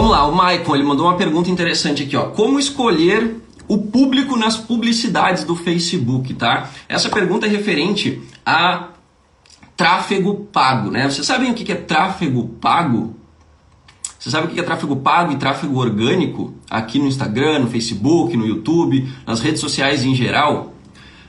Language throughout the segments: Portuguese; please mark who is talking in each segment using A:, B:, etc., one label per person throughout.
A: Vamos lá, o Maicon, ele mandou uma pergunta interessante aqui, ó. Como escolher o público nas publicidades do Facebook, tá? Essa pergunta é referente a tráfego pago, né? Vocês sabem o que é tráfego pago? Você sabe o que é tráfego pago e tráfego orgânico aqui no Instagram, no Facebook, no YouTube, nas redes sociais em geral?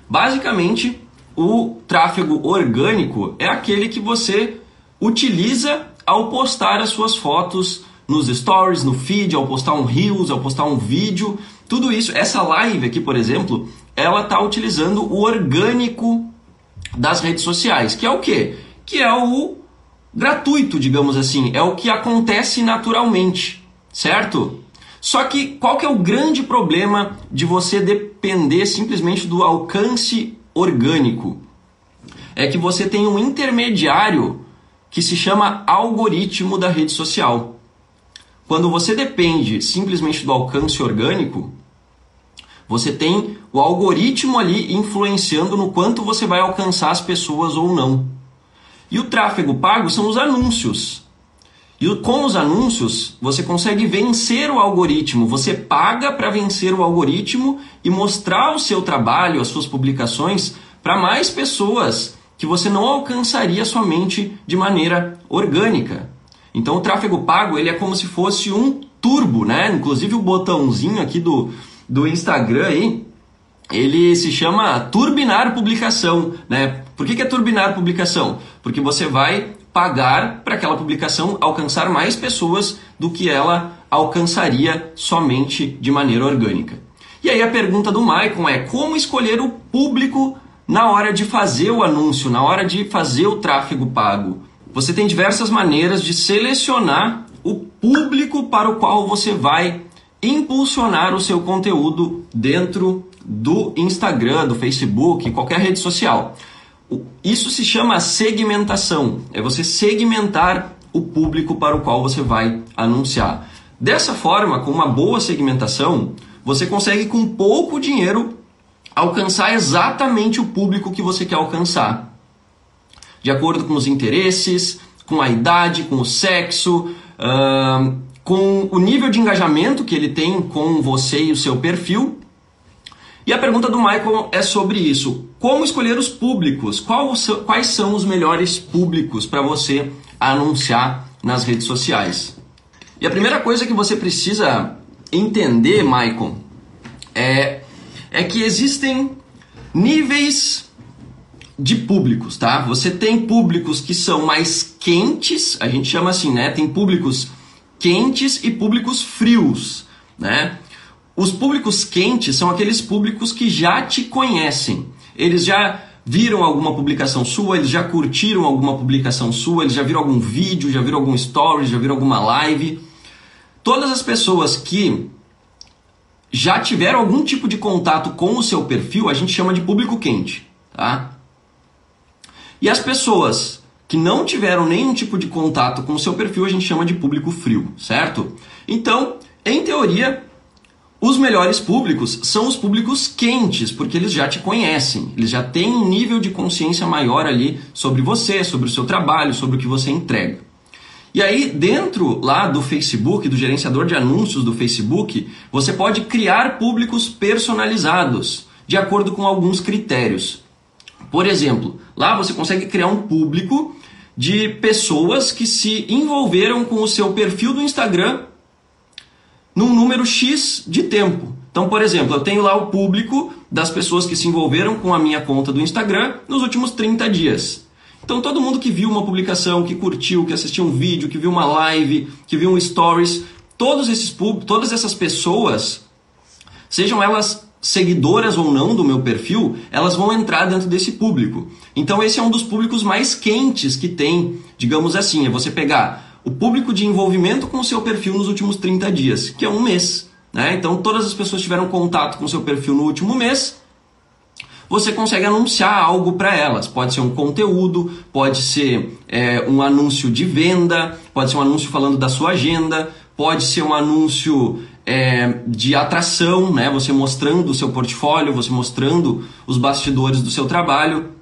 A: Basicamente, o tráfego orgânico é aquele que você utiliza ao postar as suas fotos nos stories, no feed, ao postar um Reels, ao postar um vídeo. Tudo isso, essa live aqui, por exemplo, ela está utilizando o orgânico das redes sociais, que é o quê? Que é o gratuito, digamos assim, é o que acontece naturalmente, certo? Só que qual que é o grande problema de você depender simplesmente do alcance orgânico? É que você tem um intermediário que se chama algoritmo da rede social. Quando você depende simplesmente do alcance orgânico, você tem o algoritmo ali influenciando no quanto você vai alcançar as pessoas ou não. E o tráfego pago são os anúncios. E com os anúncios, você consegue vencer o algoritmo. Você paga para vencer o algoritmo e mostrar o seu trabalho, as suas publicações, para mais pessoas que você não alcançaria somente de maneira orgânica. Então o tráfego pago ele é como se fosse um turbo, né? Inclusive o botãozinho aqui do Instagram aí, ele se chama turbinar publicação, né? Por que é turbinar publicação? Porque você vai pagar para aquela publicação alcançar mais pessoas do que ela alcançaria somente de maneira orgânica. E aí a pergunta do Maicon é como escolher o público na hora de fazer o anúncio, na hora de fazer o tráfego pago? Você tem diversas maneiras de selecionar o público para o qual você vai impulsionar o seu conteúdo dentro do Instagram, do Facebook, qualquer rede social. Isso se chama segmentação. É você segmentar o público para o qual você vai anunciar. Dessa forma, com uma boa segmentação, você consegue com pouco dinheiro alcançar exatamente o público que você quer alcançar. De acordo com os interesses, com a idade, com o sexo, com o nível de engajamento que ele tem com você e o seu perfil. E a pergunta do Michael é sobre isso. Como escolher os públicos? Quais são os melhores públicos para você anunciar nas redes sociais? E a primeira coisa que você precisa entender, Michael, é que existem níveis de públicos, tá? Você tem públicos que são mais quentes, a gente chama assim, né? Tem públicos quentes e públicos frios, né? Os públicos quentes são aqueles públicos que já te conhecem. Eles já viram alguma publicação sua, eles já curtiram alguma publicação sua, eles já viram algum vídeo, já viram algum story, já viram alguma live. Todas as pessoas que já tiveram algum tipo de contato com o seu perfil, a gente chama de público quente, tá? E as pessoas que não tiveram nenhum tipo de contato com o seu perfil, a gente chama de público frio, certo? Então, em teoria, os melhores públicos são os públicos quentes, porque eles já te conhecem, eles já têm um nível de consciência maior ali sobre você, sobre o seu trabalho, sobre o que você entrega. E aí, dentro lá do Facebook, do gerenciador de anúncios do Facebook, você pode criar públicos personalizados, de acordo com alguns critérios. Por exemplo, lá você consegue criar um público de pessoas que se envolveram com o seu perfil do Instagram num número X de tempo. Então, por exemplo, eu tenho lá o público das pessoas que se envolveram com a minha conta do Instagram nos últimos 30 dias. Então, todo mundo que viu uma publicação, que curtiu, que assistiu um vídeo, que viu uma live, que viu um stories, todas essas pessoas, sejam elas seguidoras ou não do meu perfil, elas vão entrar dentro desse público. Então, esse é um dos públicos mais quentes que tem, digamos assim, é você pegar o público de envolvimento com o seu perfil nos últimos 30 dias, que é um mês, né? Então, todas as pessoas que tiveram contato com o seu perfil no último mês, você consegue anunciar algo para elas. Pode ser um conteúdo, pode ser um anúncio de venda, pode ser um anúncio falando da sua agenda, pode ser um anúncio de atração, né? Você mostrando o seu portfólio, você mostrando os bastidores do seu trabalho.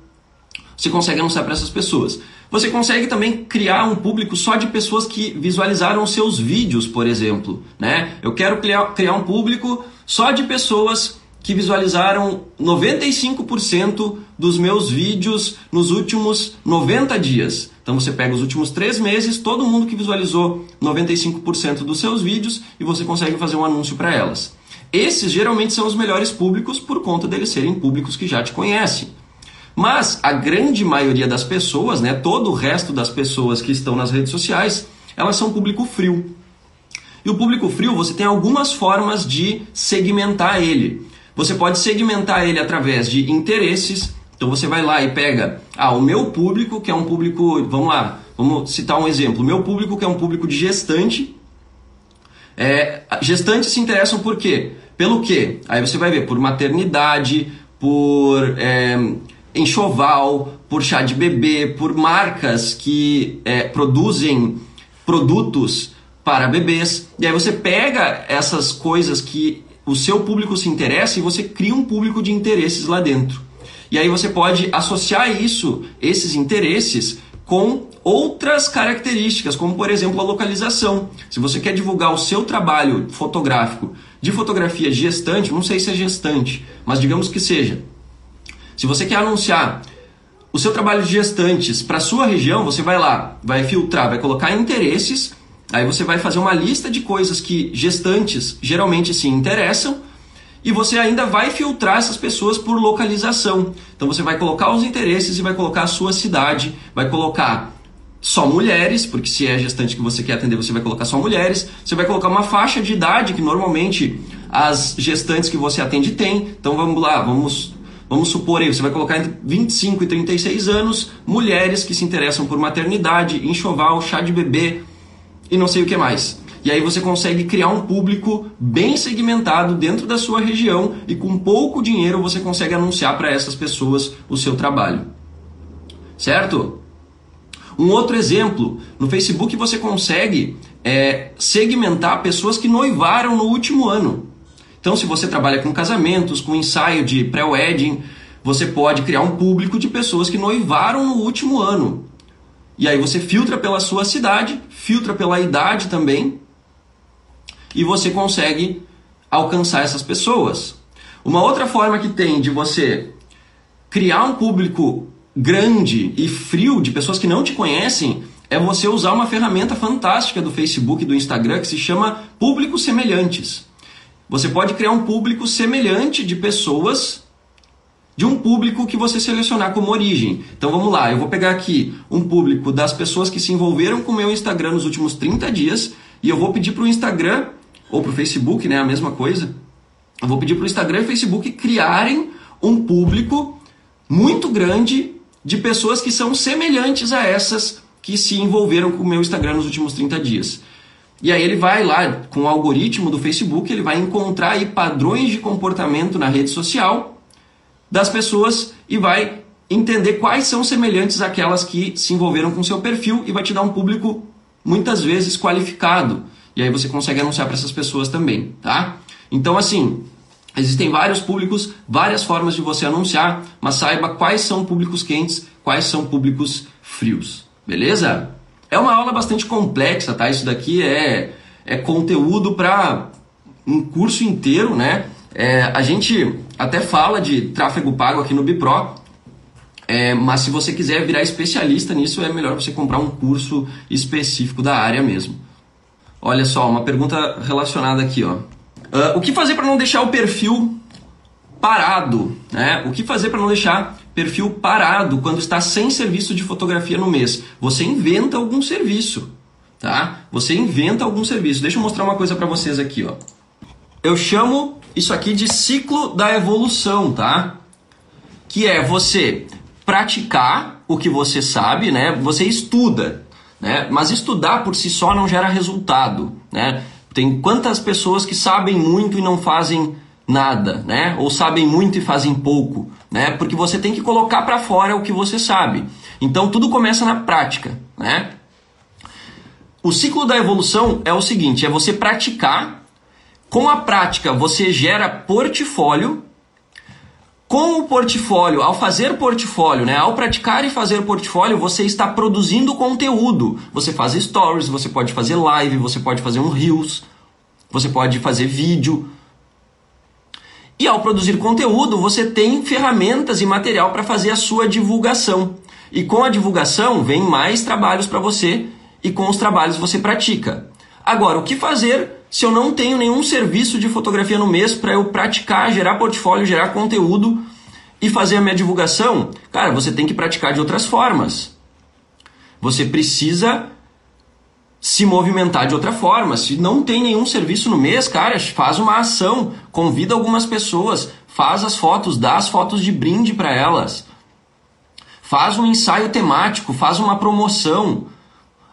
A: Você consegue anunciar para essas pessoas. Você consegue também criar um público só de pessoas que visualizaram seus vídeos, por exemplo, né? Eu quero criar um público só de pessoas que visualizaram 95% dos meus vídeos nos últimos 90 dias. Então você pega os últimos 3 meses, todo mundo que visualizou 95% dos seus vídeos e você consegue fazer um anúncio para elas. Esses geralmente são os melhores públicos por conta deles serem públicos que já te conhecem. Mas a grande maioria das pessoas, né, todo o resto das pessoas que estão nas redes sociais, elas são público frio. E o público frio, você tem algumas formas de segmentar ele. Você pode segmentar ele através de interesses. Então você vai lá e pega, o meu público, que é um público, vamos lá, vamos citar um exemplo. O meu público, que é um público de gestante. Gestantes se interessam por quê? Pelo quê? Aí você vai ver por maternidade, por enxoval, por chá de bebê, por marcas que produzem produtos para bebês. E aí você pega essas coisas que o seu público se interessa e você cria um público de interesses lá dentro. E aí você pode associar esses interesses com outras características, como por exemplo a localização. Se você quer divulgar o seu trabalho fotográfico de fotografia gestante, não sei se é gestante, mas digamos que seja. Se você quer anunciar o seu trabalho de gestantes para a sua região, você vai lá, vai filtrar, vai colocar interesses. Aí você vai fazer uma lista de coisas que gestantes geralmente se interessam e você ainda vai filtrar essas pessoas por localização. Então você vai colocar os interesses e vai colocar a sua cidade, vai colocar só mulheres, porque se é gestante que você quer atender, você vai colocar só mulheres. Você vai colocar uma faixa de idade que normalmente as gestantes que você atende têm. Então vamos lá, vamos supor aí, você vai colocar entre 25 e 36 anos, mulheres que se interessam por maternidade, enxoval, chá de bebê, e não sei o que mais. E aí você consegue criar um público bem segmentado dentro da sua região e com pouco dinheiro você consegue anunciar para essas pessoas o seu trabalho. Certo? Um outro exemplo, no Facebook você consegue segmentar pessoas que noivaram no último ano. Então se você trabalha com casamentos, com ensaio de pré-wedding, você pode criar um público de pessoas que noivaram no último ano. E aí você filtra pela sua cidade, filtra pela idade também, e você consegue alcançar essas pessoas. Uma outra forma que tem de você criar um público grande e frio de pessoas que não te conhecem é você usar uma ferramenta fantástica do Facebook e do Instagram que se chama públicos semelhantes. Você pode criar um público semelhante de pessoas de um público que você selecionar como origem. Então vamos lá, eu vou pegar aqui um público das pessoas que se envolveram com o meu Instagram nos últimos 30 dias e eu vou pedir para o Instagram, ou para o Facebook, né, a mesma coisa, eu vou pedir para o Instagram e Facebook criarem um público muito grande de pessoas que são semelhantes a essas que se envolveram com o meu Instagram nos últimos 30 dias. E aí ele vai lá, com o algoritmo do Facebook, ele vai encontrar aí padrões de comportamento na rede social das pessoas e vai entender quais são semelhantes àquelas que se envolveram com o seu perfil e vai te dar um público muitas vezes qualificado. E aí você consegue anunciar para essas pessoas também, tá? Então assim, existem vários públicos, várias formas de você anunciar, mas saiba quais são públicos quentes, quais são públicos frios, beleza? É uma aula bastante complexa, tá? Isso daqui é conteúdo para um curso inteiro, né? A gente até fala de tráfego pago aqui no Bipro, mas se você quiser virar especialista nisso, é melhor você comprar um curso específico da área mesmo. Olha só, uma pergunta relacionada aqui, ó. O que fazer para não deixar o perfil parado, né? O que fazer para não deixar perfil parado quando está sem serviço de fotografia no mês? Você inventa algum serviço, tá? Você inventa algum serviço. Deixa eu mostrar uma coisa para vocês aqui, ó. Eu chamo isso aqui de ciclo da evolução, tá? Que é você praticar o que você sabe, né? Você estuda, né? Mas estudar por si só não gera resultado, né? Tem quantas pessoas que sabem muito e não fazem nada, né? Ou sabem muito e fazem pouco, né? Porque você tem que colocar para fora o que você sabe. Então tudo começa na prática, né? O ciclo da evolução é o seguinte, é você praticar. Com a prática você gera portfólio. Com o portfólio, ao fazer portfólio, né, ao praticar e fazer portfólio, você está produzindo conteúdo. Você faz stories, você pode fazer live, você pode fazer um reels, você pode fazer vídeo. E ao produzir conteúdo, você tem ferramentas e material para fazer a sua divulgação. E com a divulgação, vem mais trabalhos para você e com os trabalhos você pratica. Agora, o que fazer se eu não tenho nenhum serviço de fotografia no mês para eu praticar, gerar portfólio, gerar conteúdo e fazer a minha divulgação? Cara, você tem que praticar de outras formas. Você precisa se movimentar de outra forma. Se não tem nenhum serviço no mês, cara, faz uma ação, convida algumas pessoas, faz as fotos, dá as fotos de brinde para elas. Faz um ensaio temático, faz uma promoção.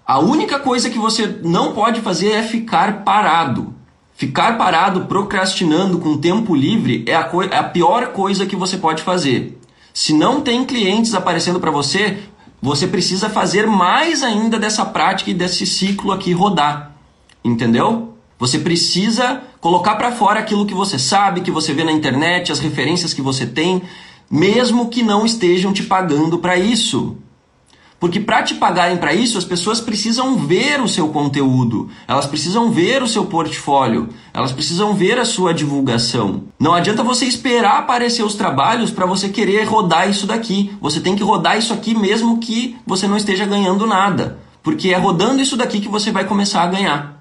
A: A única coisa que você não pode fazer é ficar parado. Ficar parado, procrastinando com tempo livre é a pior coisa que você pode fazer. Se não tem clientes aparecendo para você, você precisa fazer mais ainda dessa prática e desse ciclo aqui rodar. Entendeu? Você precisa colocar para fora aquilo que você sabe, que você vê na internet, as referências que você tem, mesmo que não estejam te pagando para isso. Porque para te pagarem para isso, as pessoas precisam ver o seu conteúdo, elas precisam ver o seu portfólio, elas precisam ver a sua divulgação. Não adianta você esperar aparecer os trabalhos para você querer rodar isso daqui. Você tem que rodar isso aqui mesmo que você não esteja ganhando nada. Porque é rodando isso daqui que você vai começar a ganhar.